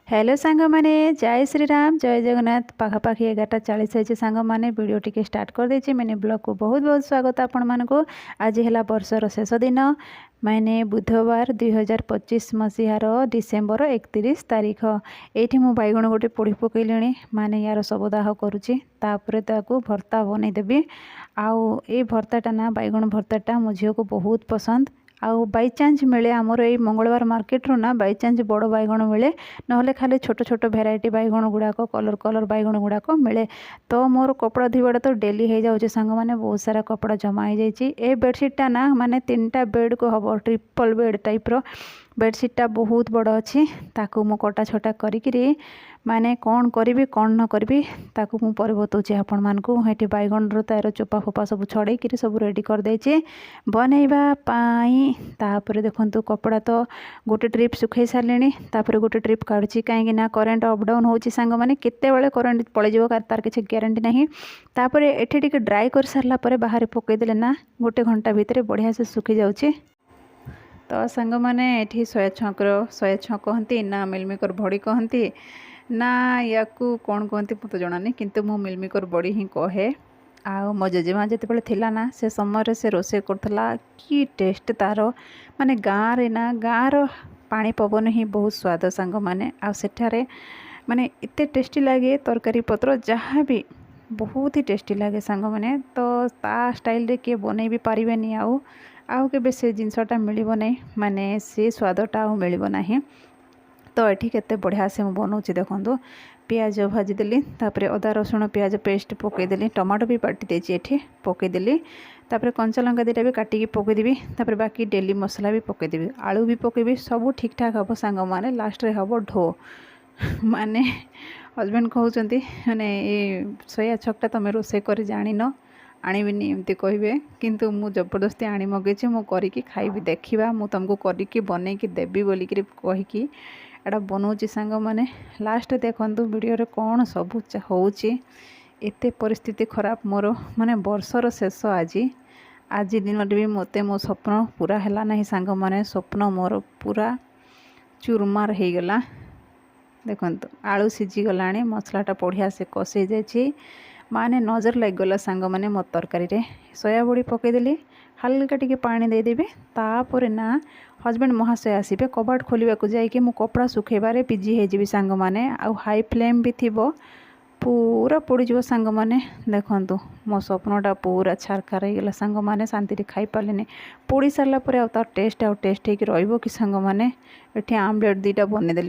Hello सांग माने जय श्री राम जय जगन्नाथ पाखापाखि 11:40 होती सांग माने वीडियो टी स्टार्ट कर देछि मैंने ब्लॉग को बहुत बहुत स्वागत आपण मानक। आज है वर्षर शेष दिन मैंने बुधवार 2025 मसीहार डिसेम्बर 31 तारीख ये मु बैगण गोटे पोड़ी पकईले माने यार सबदाह करुच्ची भर्ता बनईदेवी। आउ ये भर्ताटा ना बैगण भर्ताटा मो झील को बहुत पसंद। आउ बाई चान्स मिले आमर ये मंगलवार मार्केट रू ना बाई चान्स बड़ बैगण मिले ना खाली छोट छोट भेराइटी बैगण गुड़ाक कलर कलर बैगण गुड़ाक मिले। तो मोर कपड़ा धोवाटा तो डेली हो जाऊँगी सांग मैंने बहुत सारा कपड़ा जमा हो जाए। बेडसीटा ना माने 3टा बेड को हम ट्रिपल बेड टाइप्र बेडसीटा बहुत बड़ अच्छी ताकू मु कटा छटा करी माने कौन करी कौन न करी ताकू मु पर बताऊँगी आपण मानकू। ये बैगण तार चोपा फोपा सब छड़े सब रेडी कर देछि बनैबा पाई। तापर देखंतु कपड़ा तो गोटे ट्रिप सुखई सारे तापर गोटे ट्रिप काढ़ुची कहीं ना करेन्ट अपडाउन होची सांग माने केतेबेले करेन्ट पड़े जीवो तार किसी ग्यारंटी नहीं। तापर एठी टिके ड्राई कर सारला परे बाहर पकईदेले ना गोटे घंटा भितर बढ़िया से सुखी जाउची। तो सांग माने एठी सोया छक कहती ना मिलमेकर बड़ी कहती ना याकू कौन कहती मत जनानी किंतु मु मिलमेकर बड़ी ही कहे। आउ मो जेजेमा जिते थिला ना से समय से रोसे करथला कि टेस्ट तार माने गाँव रे ना गाँव पानी पवन ही बहुत स्वाद सांग माने। आ सेठारे माने इतने टेस्टी लगे तरकारी पत्र जहाँ भी बहुत ही टेस्टी लगे सांग माने। तो ता स्टाइल रे किए बनै भी पारिबेनी आउ के से जिनसटा मिलिबो नहीं माने से स्वादटा आउ मिलिबो नाही। तो ये केते बढ़िया से बनाऊँगी देखो पियाज भाजीदेली तापर अदा रसुण पियाज पेस्ट पकईदेली टमाटो भी बाटी देछि एठी पकईदेली तापर कंचा लंका दुटा भी काटिकी पकईदेवी तापर बाकी डेली मसला भी पकईदेवी आलू भी पकईबी सब ठीक ठाक हम सांग माने लास्ट रे हम ढो माने हजबैंड कहते माने ये सोया छकटा तुम रोसे कर जान आणिबिनी एमती कहे किंतु मु जबरदस्ती आनी मगेची मु करिकी खाइबी देखिबा मु तुमको करिकी बनैकी देबी बोलिक कहीकि एटा बनाऊँगी सांग माने। लास्ट देखंतु वीडियो रे कौन सब होउची एते परिस्थिति खराब मोर माने वर्षर शेष आज दिन भी मते मो स्वप्न पूरा हैला नहीं सांग माने। स्वप्न मोर पूरा चूरमार हो गला। देखंतु आलू सीझी गलानी मसलाटा बढ़िया से कषे जाइए माने नजर लग गला सांग माने मो तरकारी रे सोया बड़ी पकईदेली हल्का टिके पानी देदेवी तापर ना हजबैंड महाशय आसबे कबाट खोलिया को जाइए मु कपड़ा सुखेबारे बिजी होजी सांग माने। आउ हाई फ्लेम भी थिबो पूरा पोड़ीज सांग माने। देखंतु मो स्वप्नटा पूरा छारखार हो गला सांग माने शांति खाई पारे पोड़ी सारा पर टेस्ट टेस्ट हो रही कि सांग माने। एठी आमलेट 2टा बनेदेली।